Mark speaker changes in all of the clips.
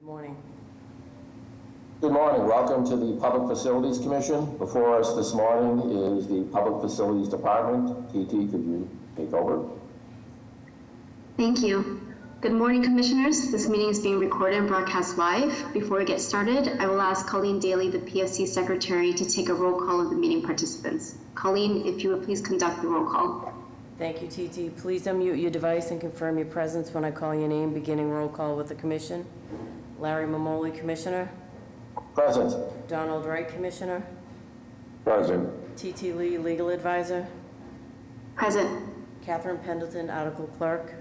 Speaker 1: Morning.
Speaker 2: Good morning. Welcome to the Public Facilities Commission. Before us this morning is the Public Facilities Department. TT, could you take over?
Speaker 3: Thank you. Good morning, Commissioners. This meeting is being recorded and broadcast live. Before we get started, I will ask Colleen Daly, the PFC Secretary, to take a roll call of the meeting participants. Colleen, if you would please conduct the roll call.
Speaker 1: Thank you, TT. Please unmute your device and confirm your presence when I call your name, beginning roll call with the Commission. Larry Mamoli, Commissioner.
Speaker 2: Present.
Speaker 1: Donald Wright, Commissioner.
Speaker 2: Present.
Speaker 1: TT Lee, Legal Advisor.
Speaker 3: Present.
Speaker 1: Catherine Pendleton, Article Clerk.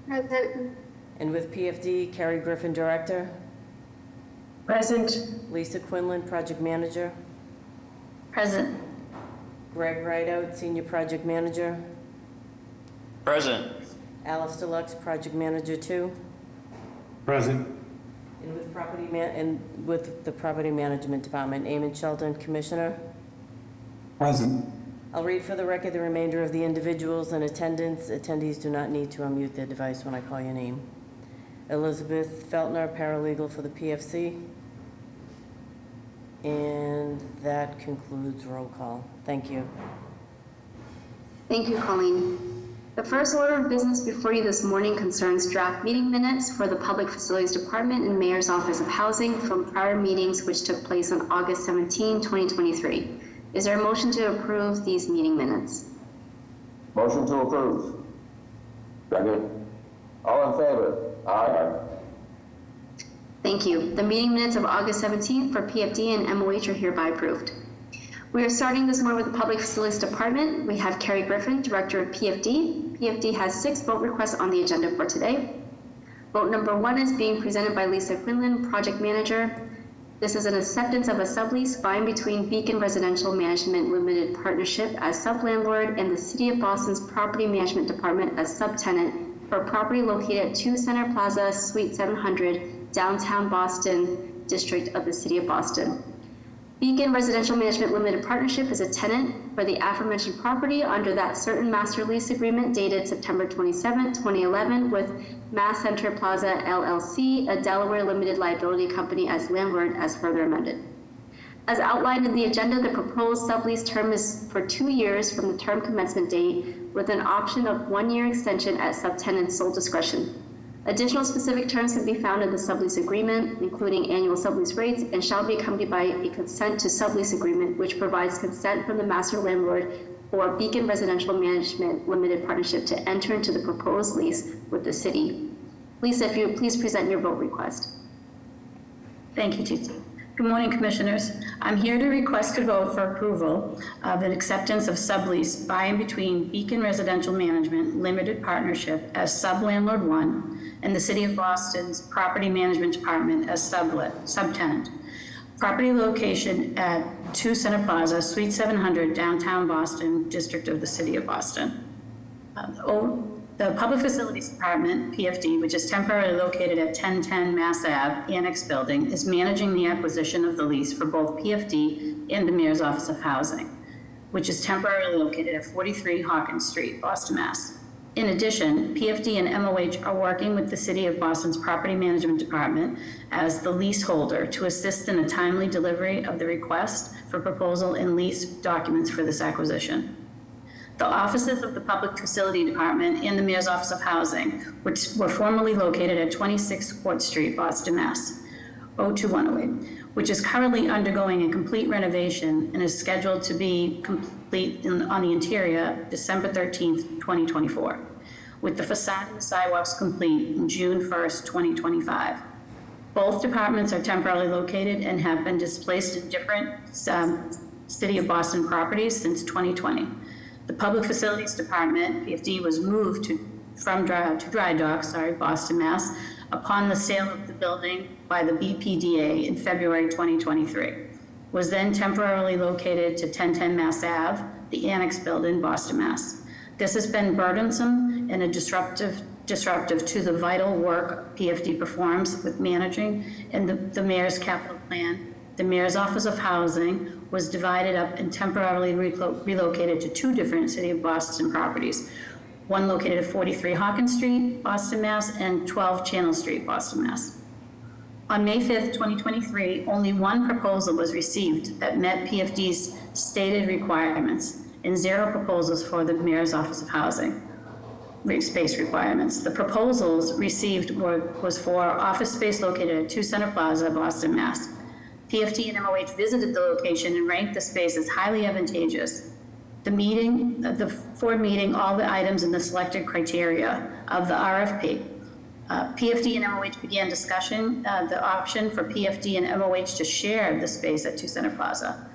Speaker 3: Present.
Speaker 1: And with PFD, Carrie Griffin, Director.
Speaker 3: Present.
Speaker 1: Lisa Quinlan, Project Manager.
Speaker 3: Present.
Speaker 1: Greg Rideout, Senior Project Manager.
Speaker 4: Present.
Speaker 1: Alice Deluxe, Project Manager 2.
Speaker 5: Present.
Speaker 1: And with the Property Management Department, Eamon Shelton, Commissioner.
Speaker 5: Present.
Speaker 1: I'll read for the record the remainder of the individuals in attendance. Attendees do not need to unmute their device when I call your name. Elizabeth Feltner, paralegal for the PFC. And that concludes roll call. Thank you.
Speaker 3: Thank you, Colleen. The first order of business before you this morning concerns draft meeting minutes for the Public Facilities Department and Mayor's Office of Housing from prior meetings which took place on August 17, 2023. Is there a motion to approve these meeting minutes?
Speaker 2: Motion to approve. Second. All in favor? Aye.
Speaker 3: Thank you. The meeting minutes of August 17th for PFD and MOH are hereby approved. We are starting this morning with the Public Facilities Department. We have Carrie Griffin, Director of PFD. PFD has 6 vote requests on the agenda for today. Vote number 1 is being presented by Lisa Quinlan, Project Manager. This is an acceptance of a sublease by and between Beacon Residential Management Limited Partnership as sublandlord and the City of Boston's Property Management Department as subtenant for property located at 2 Center Plaza, Suite 700, downtown Boston, District of the City of Boston. Beacon Residential Management Limited Partnership is a tenant for the aforementioned property under that certain master lease agreement dated September 27, 2011 with Mass Center Plaza LLC, a Delaware limited liability company as landlord as further amended. As outlined in the agenda, the proposed sublease term is for 2 years from the term commencement date with an option of 1-year extension at subtenant's sole discretion. Additional specific terms can be found in the sublease agreement, including annual sublease rates, and shall be accompanied by a consent to sublease agreement, which provides consent from the master landlord for Beacon Residential Management Limited Partnership to enter into the proposed lease with the city. Lisa, if you would please present your vote request.
Speaker 6: Thank you, Titi. Good morning, Commissioners. I'm here to request a vote for approval of an acceptance of sublease by and between Beacon Residential Management Limited Partnership as sublandlord 1 and the City of Boston's Property Management Department as subtenant. Property location at 2 Center Plaza, Suite 700, downtown Boston, District of the City of Boston. The Public Facilities Department, PFD, which is temporarily located at 1010 Mass Ave, Annex Building, is managing the acquisition of the lease for both PFD and the Mayor's Office of Housing, which is temporarily located at 43 Hawkins Street, Boston, Mass. In addition, PFD and MOH are working with the City of Boston's Property Management Department as the leaseholder to assist in the timely delivery of the request for proposal and lease documents for this acquisition. The offices of the Public Facility Department and the Mayor's Office of Housing, which were formerly located at 26 Court Street, Boston, Mass. 02108, which is currently undergoing a complete renovation and is scheduled to be complete on the interior December 13th, 2024, with the facade and the sidewalks complete in June 1st, 2025. Both departments are temporarily located and have been displaced in different City of Boston properties since 2020. The Public Facilities Department, PFD, was moved from Dry Dock, Boston, Mass, upon the sale of the building by the BPDA in February 2023. Was then temporarily located to 1010 Mass Ave, the Annex Building, Boston, Mass. This has been burdensome and a disruptive to the vital work PFD performs with managing and the Mayor's capital plan. The Mayor's Office of Housing was divided up and temporarily relocated to 2 different City of Boston properties. One located at 43 Hawkins Street, Boston, Mass, and 12 Channel Street, Boston, Mass. On May 5th, 2023, only one proposal was received that met PFD's stated requirements, and 0 proposals for the Mayor's Office of Housing space requirements. The proposals received was for office space located at 2 Center Plaza, Boston, Mass. PFD and MOH visited the location and ranked the space as highly advantageous. The Ford meeting all the items in the selected criteria of the RFP. PFD and MOH began discussion, the option for PFD and MOH to share the space at 2 Center Plaza.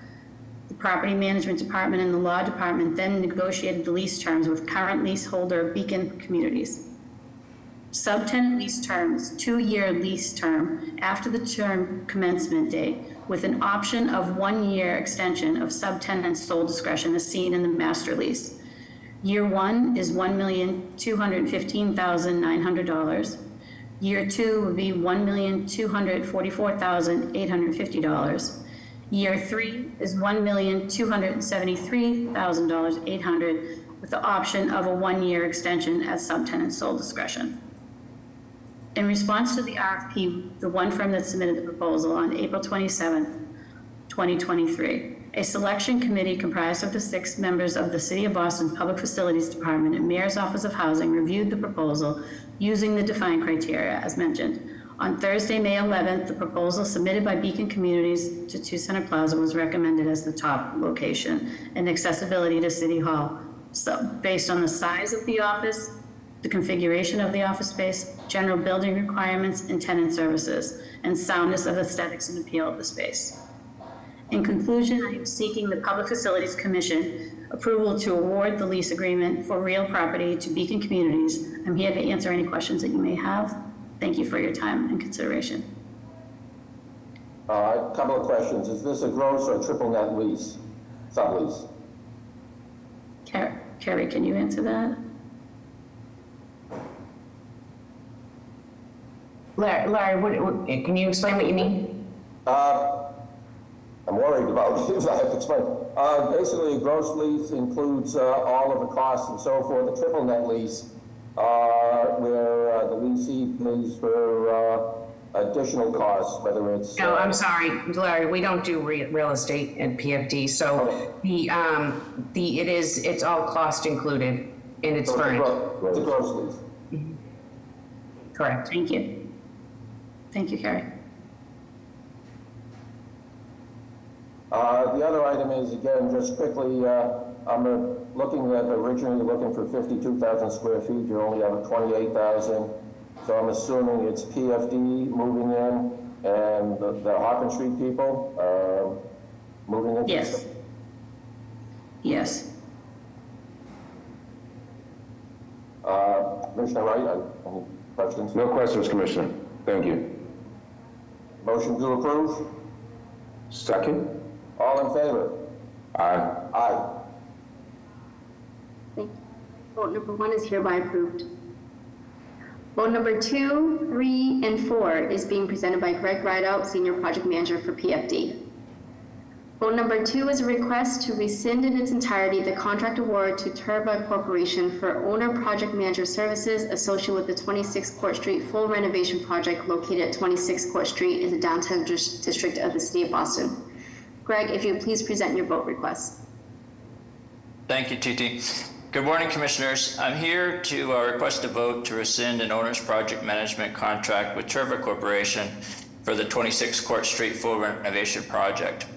Speaker 6: The Property Management Department and the Law Department then negotiated the lease terms with current leaseholder Beacon Communities. Subtenant lease terms, 2-year lease term after the term commencement date, with an option of 1-year extension of subtenant's sole discretion as seen in the master lease. Year 1 is $1,215,900. Year 2 would be $1,244,850. Year 3 is $1,273,800 with the option of a 1-year extension at subtenant's sole discretion. In response to the RFP, the one firm that submitted the proposal on April 27th, 2023, a selection committee comprised of the 6 members of the City of Boston Public Facilities Department and Mayor's Office of Housing reviewed the proposal using the defined criteria as mentioned. On Thursday, May 11th, the proposal submitted by Beacon Communities to 2 Center Plaza was recommended as the top location and accessibility to City Hall. So based on the size of the office, the configuration of the office space, general building requirements and tenant services, and soundness of aesthetics and appeal of the space. In conclusion, I am seeking the Public Facilities Commission approval to award the lease agreement for real property to Beacon Communities. I'm here to answer any questions that you may have. Thank you for your time and consideration.
Speaker 2: A couple of questions. Is this a gross or triple net lease, sublease?
Speaker 6: Carrie, can you answer that?
Speaker 7: Larry, can you explain what you mean?
Speaker 2: I'm worried about if I have to explain. Basically, a gross lease includes all of the costs and so forth. A triple net lease, where the leasee pays for additional costs, whether it's...
Speaker 7: No, I'm sorry, Larry, we don't do real estate at PFD, so
Speaker 2: Okay.
Speaker 7: it's all cost included and it's furnished.
Speaker 2: It's a gross lease.
Speaker 7: Correct.
Speaker 6: Thank you. Thank you, Carrie.
Speaker 2: The other item is, again, just quickly, I'm originally looking for 52,000 square feet. You only have 28,000. So I'm assuming it's PFD moving in and the Hawken Street people moving in?
Speaker 6: Yes. Yes.
Speaker 2: Commissioner Wright, any questions?
Speaker 8: No questions, Commissioner. Thank you.
Speaker 2: Motion to approve?
Speaker 8: Second?
Speaker 2: All in favor?
Speaker 8: Aye.
Speaker 2: Aye.
Speaker 3: Thank you. Vote number 1 is hereby approved. Vote number 2, 3, and 4 is being presented by Greg Rideout, Senior Project Manager for PFD. Vote number 2 is a request to rescind in its entirety the contract award to Turba Corporation for owner project manager services associated with the 26 Court Street full renovation project located at 26 Court Street in the downtown district of the City of Boston. Greg, if you would please present your vote request.
Speaker 4: Thank you, TT. Good morning, Commissioners. I'm here to request a vote to rescind an owner's project management contract with Turba Corporation for the 26 Court Street full renovation project.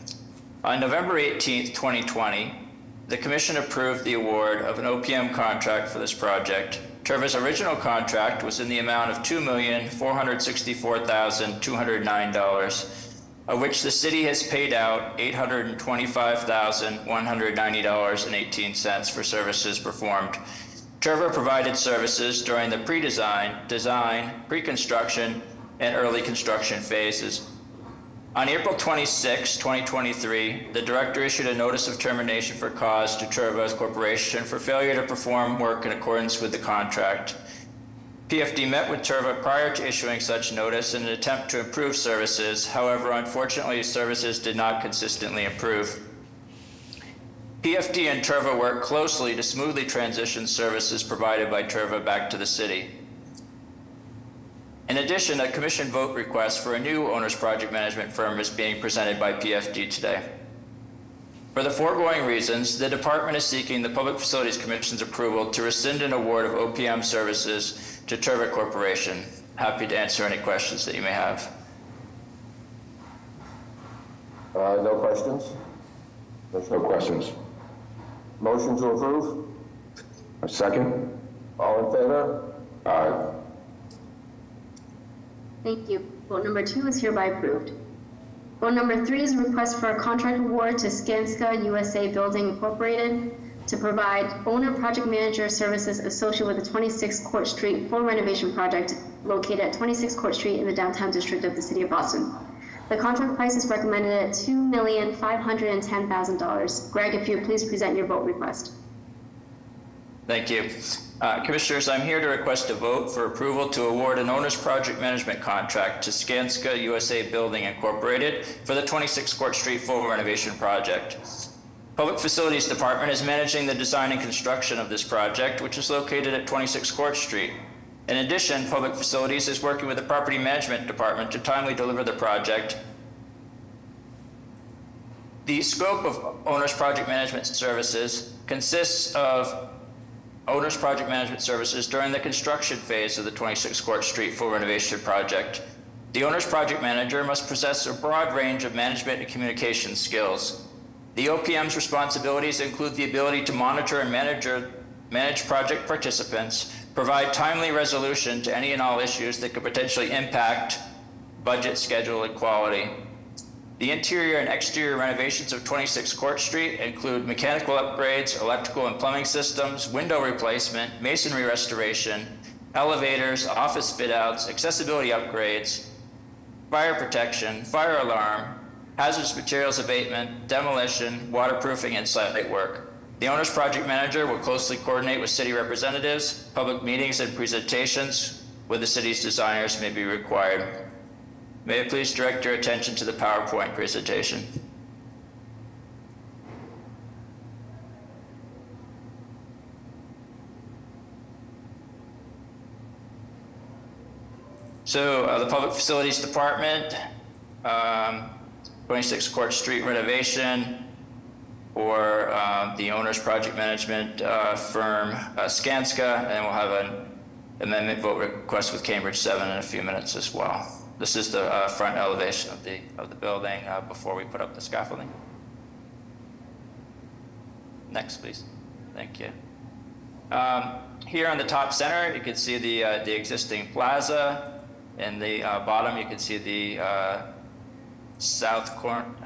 Speaker 4: On November 18th, 2020, the Commission approved the award of an OPM contract for this project. Turba's original contract was in the amount of $2,464,209, of which the city has paid out $825,190.18 for services performed. Turba provided services during the pre-design, design, pre-construction, and early construction phases. On April 26, 2023, the Director issued a notice of termination for cause to Turba Corporation for failure to perform work in accordance with the contract. PFD met with Turba prior to issuing such notice in an attempt to improve services. However, unfortunately, services did not consistently improve. PFD and Turba worked closely to smoothly transition services provided by Turba back to the city. In addition, a commission vote request for a new owner's project management firm is being presented by PFD today. For the foregoing reasons, the department is seeking the Public Facilities Commission's approval to rescind an award of OPM services to Turvik Corporation. Happy to answer any questions that you may have.
Speaker 2: No questions?
Speaker 8: No questions.
Speaker 2: Motion to approve?
Speaker 8: A second?
Speaker 2: All in favor?
Speaker 8: Aye.
Speaker 3: Thank you. Vote number 2 is hereby approved. Vote number 3 is a request for a contract award to Skanska USA Building Incorporated to provide owner project manager services associated with the 26 Court Street full renovation project located at 26 Court Street in the downtown district of the city of Boston. The contract price is recommended at $2,510,000. Greg, if you would please present your vote request.
Speaker 4: Thank you. Commissioners, I'm here to request a vote for approval to award an owner's project management contract to Skanska USA Building Incorporated for the 26 Court Street full renovation project. Public Facilities Department is managing the design and construction of this project, which is located at 26 Court Street. In addition, Public Facilities is working with the Property Management Department to timely deliver the project. The scope of owner's project management services consists of owner's project management services during the construction phase of the 26 Court Street full renovation project. The owner's project manager must possess a broad range of management and communication skills. The OPM's responsibilities include the ability to monitor and manage project participants, provide timely resolution to any and all issues that could potentially impact budget, schedule, and quality. The interior and exterior renovations of 26 Court Street include mechanical upgrades, electrical and plumbing systems, window replacement, masonry restoration, elevators, office fit-outs, accessibility upgrades, fire protection, fire alarm, hazardous materials abatement, demolition, waterproofing, and site work. The owner's project manager will closely coordinate with city representatives. Public meetings and presentations with the city's designers may be required. May I please direct your attention to the PowerPoint presentation. So the Public Facilities Department, 26 Court Street renovation, or the owner's project management firm, Skanska, and we'll have an amendment vote request with Cambridge 7 in a few minutes as well. This is the front elevation of the building before we put up the scaffolding. Next, please. Thank you. Here on the top center, you can see the existing plaza. In the bottom, you can see the southwest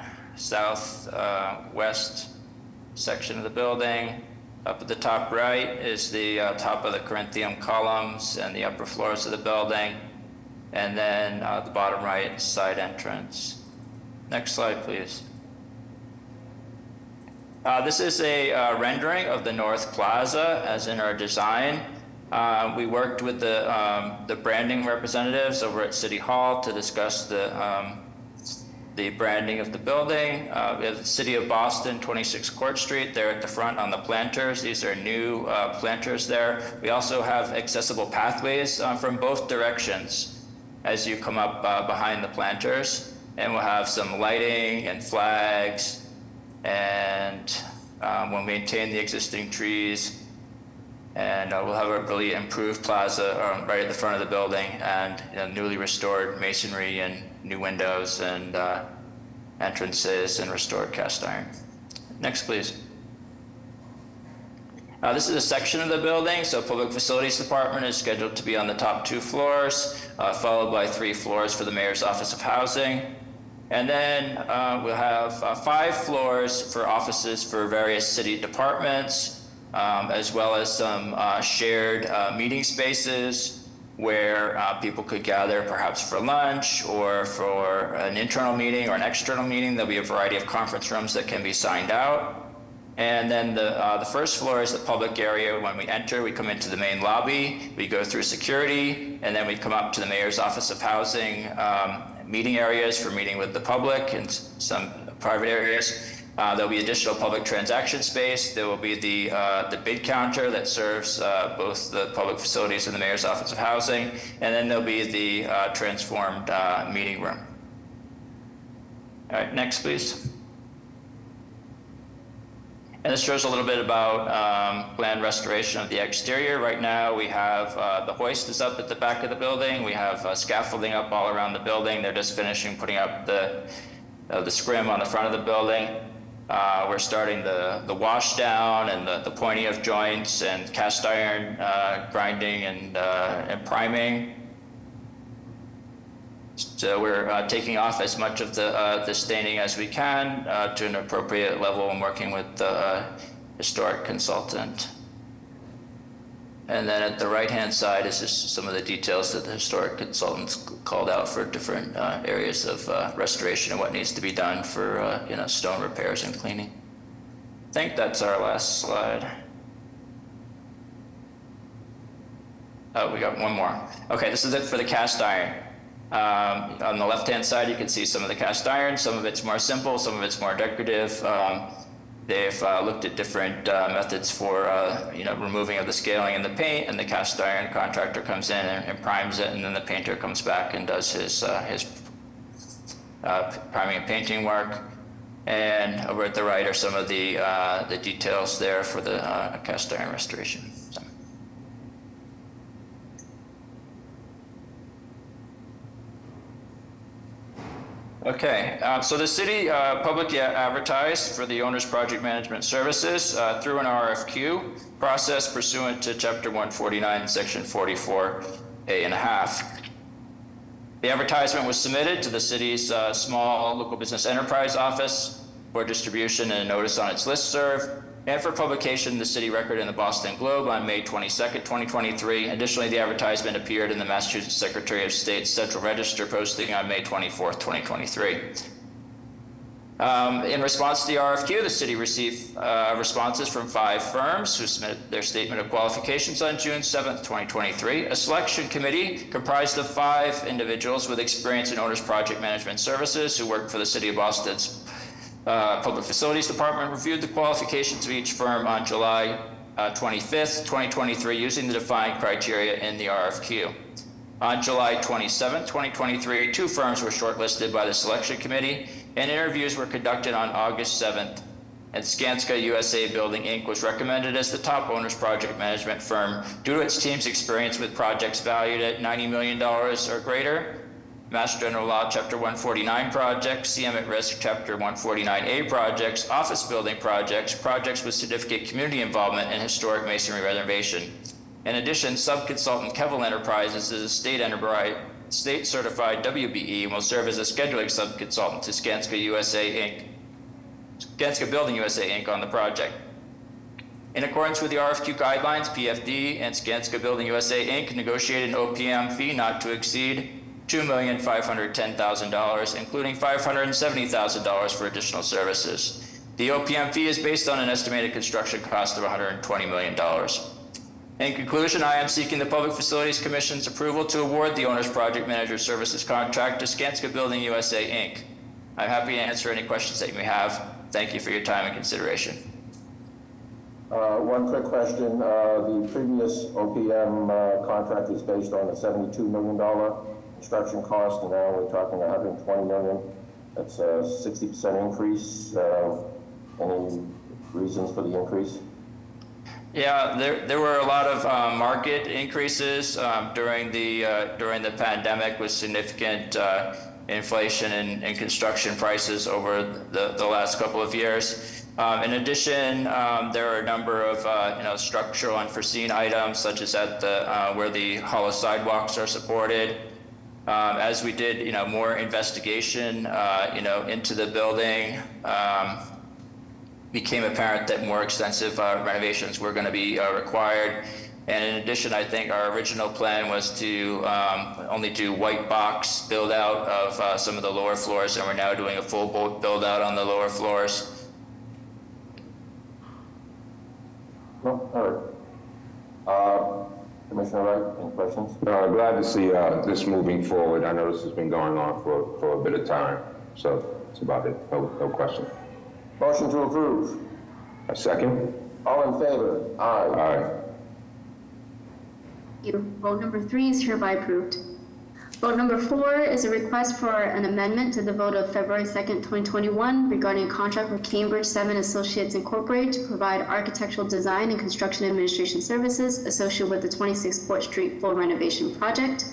Speaker 4: section of the building. Up at the top right is the top of the Corinthian columns and the upper floors of the building. And then the bottom right, side entrance. Next slide, please. This is a rendering of the North Plaza as in our design. We worked with the branding representatives over at City Hall to discuss the branding of the building. We have the City of Boston, 26 Court Street, there at the front on the planters. These are new planters there. We also have accessible pathways from both directions as you come up behind the planters. And we'll have some lighting and flags, and we'll maintain the existing trees. And we'll have a really improved plaza right at the front of the building, and newly restored masonry and new windows and entrances and restored cast iron. Next, please. This is a section of the building, so Public Facilities Department is scheduled to be on the top 2 floors, followed by 3 floors for the Mayor's Office of Housing. And then we'll have 5 floors for offices for various city departments, as well as some shared meeting spaces where people could gather perhaps for lunch or for an internal meeting or an external meeting. There'll be a variety of conference rooms that can be signed out. And then the first floor is the public area. When we enter, we come into the main lobby, we go through security, and then we come up to the Mayor's Office of Housing meeting areas for meeting with the public and some private areas. There'll be additional public transaction space. There will be the bid counter that serves both the public facilities and the Mayor's Office of Housing, and then there'll be the transformed meeting room. All right, next, please. And this shows a little bit about planned restoration of the exterior. Right now, we have the hoist is up at the back of the building. We have scaffolding up all around the building. They're just finishing putting up the scrim on the front of the building. We're starting the wash down and the pointing of joints and cast iron grinding and priming. So we're taking off as much of the staining as we can to an appropriate level and working with the historic consultant. And then at the right-hand side is just some of the details that the historic consultants called out for different areas of restoration and what needs to be done for stone repairs and cleaning. I think that's our last slide. Oh, we got one more. Okay, this is it for the cast iron. On the left-hand side, you can see some of the cast iron. Some of it's more simple, some of it's more decorative. They've looked at different methods for removing of the scaling and the paint, and the cast iron contractor comes in and primes it, and then the painter comes back and does his priming and painting work. And over at the right are some of the details there for the cast iron restoration. So. Okay, so the city publicly advertised for the owner's project management services through an RFQ process pursuant to Chapter 149, Section 44A.5. The advertisement was submitted to the city's small local business enterprise office for distribution and a notice on its listserv, and for publication in the city record in the Boston Globe on May 22nd, 2023. Additionally, the advertisement appeared in the Massachusetts Secretary of State's Central Register posting on May 24th, 2023. In response to the RFQ, the city received responses from 5 firms who submitted their statement of qualifications on June 7th, 2023. A selection committee comprised of 5 individuals with experience in owner's project management services who worked for the City of Boston's Public Facilities Department reviewed the qualifications of each firm on July 25th, 2023, using the defined criteria in the RFQ. On July 27th, 2023, 2 firms were shortlisted by the selection committee, and interviews were conducted on August 7th, and Skanska USA Building, Inc. was recommended as the top owner's project management firm due to its team's experience with projects valued at $90 million or greater, Mass General Law Chapter 149 projects, CM at Risk Chapter 149A projects, office building projects, projects with significant community involvement, and historic masonry renovation. In addition, subconsultant Kevel Enterprises is a state certified WBE and will serve as a scheduling subconsultant to Skanska USA Inc. Skanska Building USA Inc. on the project. In accordance with the RFQ guidelines, PFD and Skanska Building USA Inc. negotiated an OPM fee not to exceed $2,510,000, including $570,000 for additional services. The OPM fee is based on an estimated construction cost of $120 million. In conclusion, I am seeking the Public Facilities Commission's approval to award the owner's project manager services contract to Skanska Building USA Inc. I'm happy to answer any questions that you may have. Thank you for your time and consideration.
Speaker 2: One quick question. The previous OPM contract is based on a $72 million construction cost, and now we're talking $120 million. That's a 60% increase. Any reasons for the increase?
Speaker 4: Yeah, there were a lot of market increases during the pandemic with significant inflation in construction prices over the last couple of years. In addition, there are a number of structural unforeseen items, such as at where the hollow sidewalks are supported. As we did, more investigation, into the building, became apparent that more extensive renovations were going to be required. And in addition, I think our original plan was to only do white box build out of some of the lower floors, and we're now doing a full build out on the lower floors.
Speaker 2: No, all right. Commissioner Wright, any questions?
Speaker 8: Glad to see this moving forward. I know this has been going on for a bit of time, so that's about it. No question.
Speaker 2: Motion to approve.
Speaker 8: A second?
Speaker 2: All in favor? Aye.
Speaker 8: Aye.
Speaker 3: Thank you. Vote number 3 is hereby approved. Vote number 4 is a request for an amendment to the vote of February 2nd, 2021 regarding a contract with Cambridge 7 Associates Incorporated to provide architectural design and construction administration services associated with the 26 Court Street full renovation project.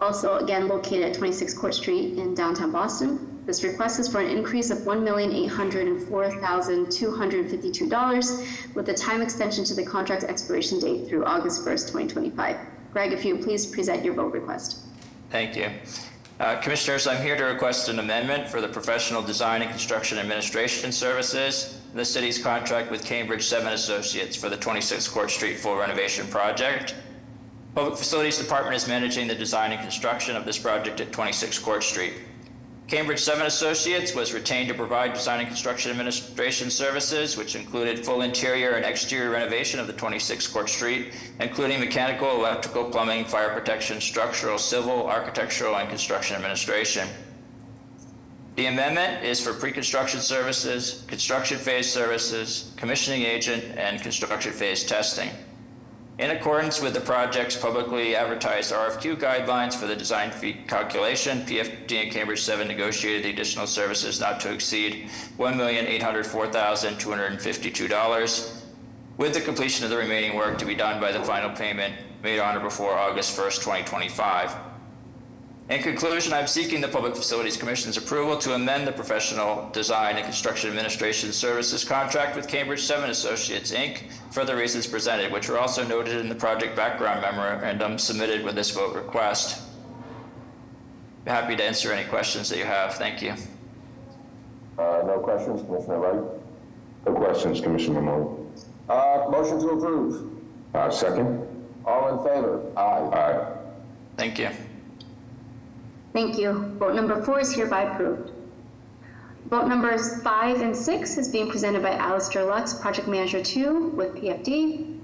Speaker 3: Also, again, located at 26 Court Street in downtown Boston. This request is for an increase of $1,804,252 with a time extension to the contract's expiration date through August 1st, 2025. Greg, if you would please present your vote request.
Speaker 4: Thank you. Commissioners, I'm here to request an amendment for the professional design and construction administration services, the city's contract with Cambridge 7 Associates for the 26 Court Street full renovation project. Public Facilities Department is managing the design and construction of this project at 26 Court Street. Cambridge 7 Associates was retained to provide design and construction administration services, which included full interior and exterior renovation of the 26 Court Street, including mechanical, electrical, plumbing, fire protection, structural, civil, architectural, and construction administration. The amendment is for pre-construction services, construction phase services, commissioning agent, and construction phase testing. In accordance with the project's publicly advertised RFQ guidelines for the design fee calculation, PFD and Cambridge 7 negotiated the additional services not to exceed $1,804,252, with the completion of the remaining work to be done by the final payment made on or before August 1st, 2025. In conclusion, I'm seeking the Public Facilities Commission's approval to amend the professional design and construction administration services contract with Cambridge 7 Associates, Inc. for the reasons presented, which are also noted in the project background memorandum submitted with this vote request. I'm happy to answer any questions that you have. Thank you.
Speaker 2: No questions, Commissioner Wright?
Speaker 8: No questions, Commissioner Mamon.
Speaker 2: Motion to approve.
Speaker 8: Second?
Speaker 2: All in favor? Aye.
Speaker 8: Aye.
Speaker 4: Thank you.
Speaker 3: Thank you. Vote number 4 is hereby approved. Vote numbers 5 and 6 is being presented by Alistair Lux, Project Manager 2 with PFD.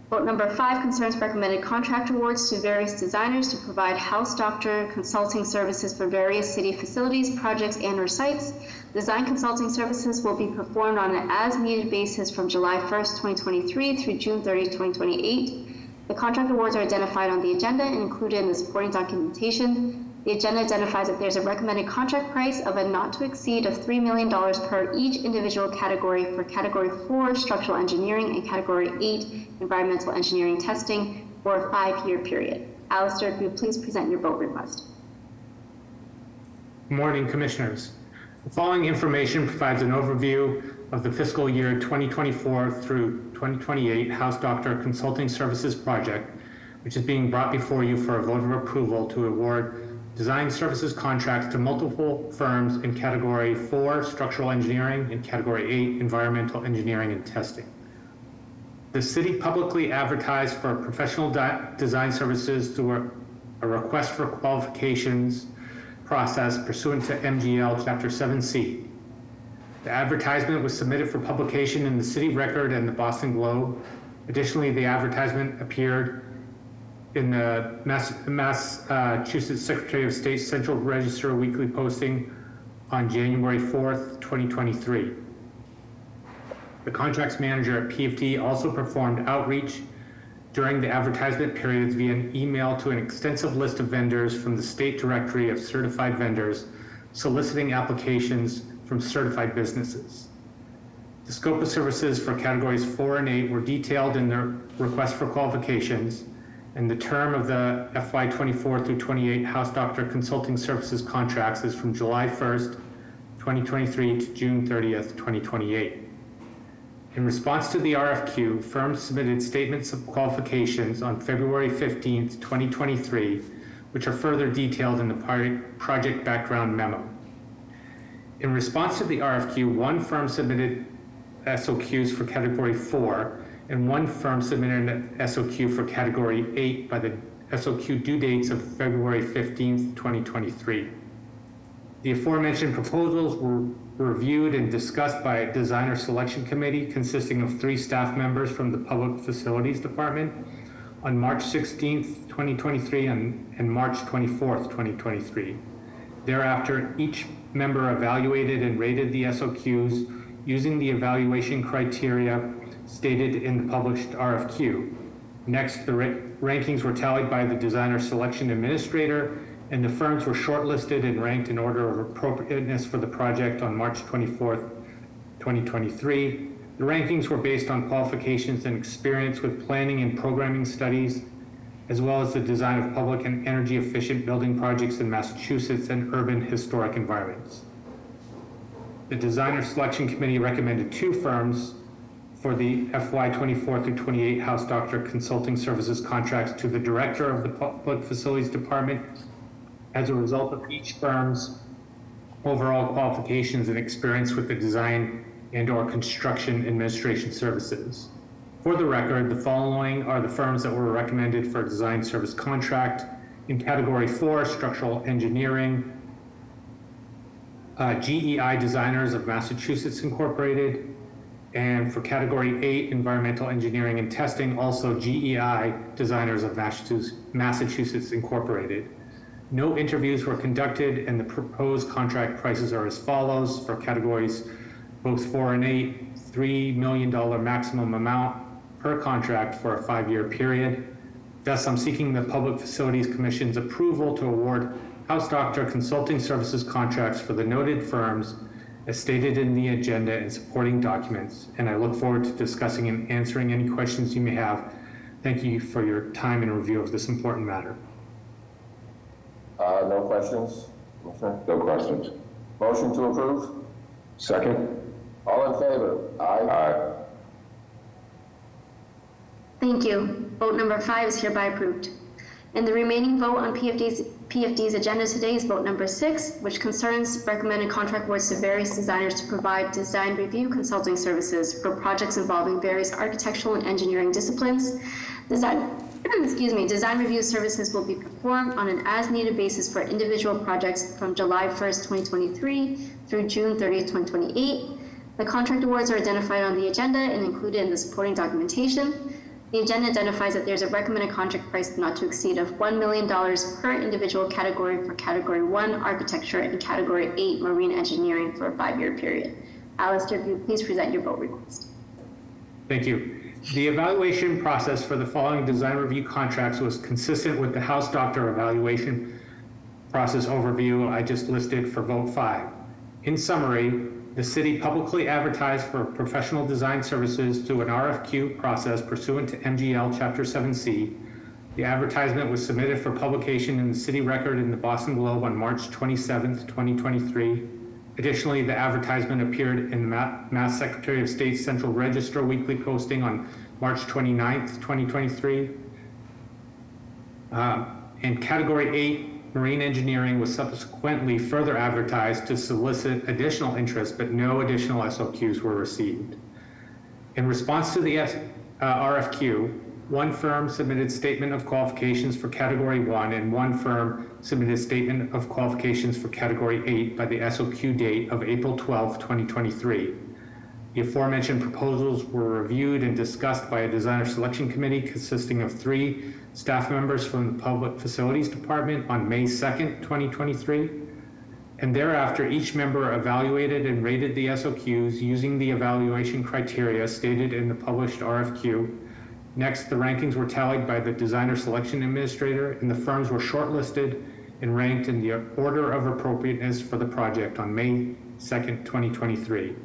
Speaker 3: Vote number 5 concerns recommended contract awards to various designers to provide house doctor consulting services for various city facilities, projects, and/or sites. Design consulting services will be performed on an as-needed basis from July 1st, 2023 through June 30th, 2028. The contract awards are identified on the agenda and included in the supporting documentation. The agenda identifies that there's a recommended contract price of a not to exceed of $3 million per each individual category for Category 4 structural engineering and Category 8 environmental engineering testing for a 5-year period. Alistair, if you would please present your vote request.
Speaker 5: Good morning, Commissioners. The following information provides an overview of the fiscal year 2024 through 2028 House Doctor Consulting Services Project, which is being brought before you for a vote of approval to award design services contracts to multiple firms in Category 4 structural engineering and Category 8 environmental engineering and testing. The city publicly advertised for professional design services through a request for qualifications process pursuant to MGL Chapter 7C. The advertisement was submitted for publication in the City Record and the Boston Globe. Additionally, the advertisement appeared in the Massachusetts Secretary of State Central Register weekly posting on January 4th, 2023. The contracts manager at PFD also performed outreach during the advertisement periods via an email to an extensive list of vendors from the State Directory of Certified Vendors, soliciting applications from certified businesses. The scope of services for Categories 4 and 8 were detailed in the request for qualifications, and the term of the FY24 through 28 House Doctor Consulting Services contracts is from July 1st, 2023 to June 30th, 2028. In response to the RFQ, firms submitted statements of qualifications on February 15th, 2023, which are further detailed in the project background memo. In response to the RFQ, one firm submitted SOQs for Category 4, and one firm submitted an SOQ for Category 8 by the SOQ due dates of February 15th, 2023. The aforementioned proposals were reviewed and discussed by a designer selection committee consisting of 3 staff members from the Public Facilities Department on March 16th, 2023 and March 24th, 2023. Thereafter, each member evaluated and rated the SOQs using the evaluation criteria stated in the published RFQ. Next, the rankings were tallied by the designer selection administrator, and the firms were shortlisted and ranked in order of appropriateness for the project on March 24th, 2023. The rankings were based on qualifications and experience with planning and programming studies, as well as the design of public and energy efficient building projects in Massachusetts and urban historic environments. The designer selection committee recommended 2 firms for the FY 24 through 28 House Doctor Consulting Services contracts to the Director of the Public Facilities Department as a result of each firm's overall qualifications and experience with the design and/or construction administration services. For the record, the following are the firms that were recommended for a design service contract. In Category 4, Structural Engineering, GEI Designers of Massachusetts Incorporated, and for Category 8, Environmental Engineering and Testing, also GEI Designers of Massachusetts Incorporated. No interviews were conducted, and the proposed contract prices are as follows. For categories both 4 and 8, $3 million maximum amount per contract for a 5-year period. Thus, I'm seeking the Public Facilities Commission's approval to award House Doctor Consulting Services contracts for the noted firms as stated in the agenda and supporting documents, and I look forward to discussing and answering any questions you may have. Thank you for your time and review of this important matter.
Speaker 2: No questions? Commissioner?
Speaker 8: No questions.
Speaker 2: Motion to approve?
Speaker 8: Second?
Speaker 2: All in favor? Aye.
Speaker 8: Aye.
Speaker 3: Thank you. Vote number 5 is hereby approved. And the remaining vote on PFD's agenda today is vote number 6, which concerns recommended contract awards to various designers to provide design review consulting services for projects involving various architectural and engineering disciplines. Design review services will be performed on an as-needed basis for individual projects from July 1st, 2023 through June 30th, 2028. The contract awards are identified on the agenda and included in the supporting documentation. The agenda identifies that there's a recommended contract price not to exceed of $1 million per individual category for Category 1 Architecture and Category 8 Marine Engineering for a 5-year period. Alistair, if you please present your vote request.
Speaker 5: Thank you. The evaluation process for the following design review contracts was consistent with the House Doctor evaluation process overview I just listed for vote 5. In summary, the city publicly advertised for professional design services through an RFQ process pursuant to MGL Chapter 7C. The advertisement was submitted for publication in the City Record in the Boston Globe on March 27th, 2023. Additionally, the advertisement appeared in the Mass Secretary of State's Central Register weekly posting on March 29th, 2023. And Category 8 Marine Engineering was subsequently further advertised to solicit additional interest, but no additional SOQs were received. In response to the RFQ, one firm submitted statement of qualifications for Category 1 and one firm submitted statement of qualifications for Category 8 by the SOQ date of April 12, 2023. The aforementioned proposals were reviewed and discussed by a designer selection committee consisting of 3 staff members from the Public Facilities Department on May 2nd, 2023. And thereafter, each member evaluated and rated the SOQs using the evaluation criteria stated in the published RFQ. Next, the rankings were tallied by the designer selection administrator, and the firms were shortlisted and ranked in the order of appropriateness for the project on May 2nd, 2023.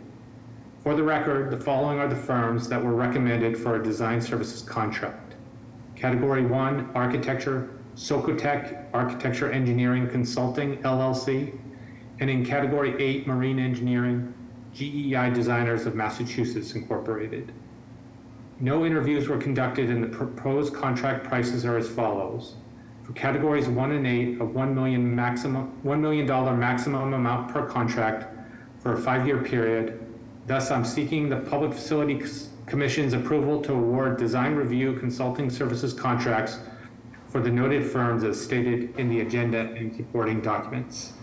Speaker 5: For the record, the following are the firms that were recommended for a design services contract. Category 1, Architecture, Socotec Architecture Engineering Consulting, LLC, and in Category 8, Marine Engineering, GEI Designers of Massachusetts Incorporated. No interviews were conducted, and the proposed contract prices are as follows. For Categories 1 and 8, a $1 million maximum amount per contract for a 5-year period. Thus, I'm seeking the Public Facilities Commission's approval to award design review consulting services contracts for the noted firms as stated in the agenda and supporting documents.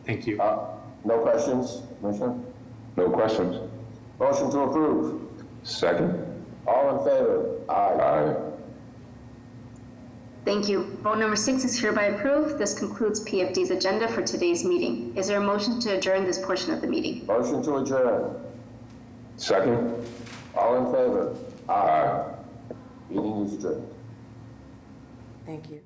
Speaker 5: Thank you.
Speaker 2: No questions, Commissioner?
Speaker 8: No questions.
Speaker 2: Motion to approve?
Speaker 8: Second?
Speaker 2: All in favor? Aye.
Speaker 8: Aye.
Speaker 3: Thank you. Vote number 6 is hereby approved. This concludes PFD's agenda for today's meeting. Is there a motion to adjourn this portion of the meeting?
Speaker 2: Motion to adjourn.
Speaker 8: Second?
Speaker 2: All in favor? Aye. Meeting is adjourned.
Speaker 1: Thank you.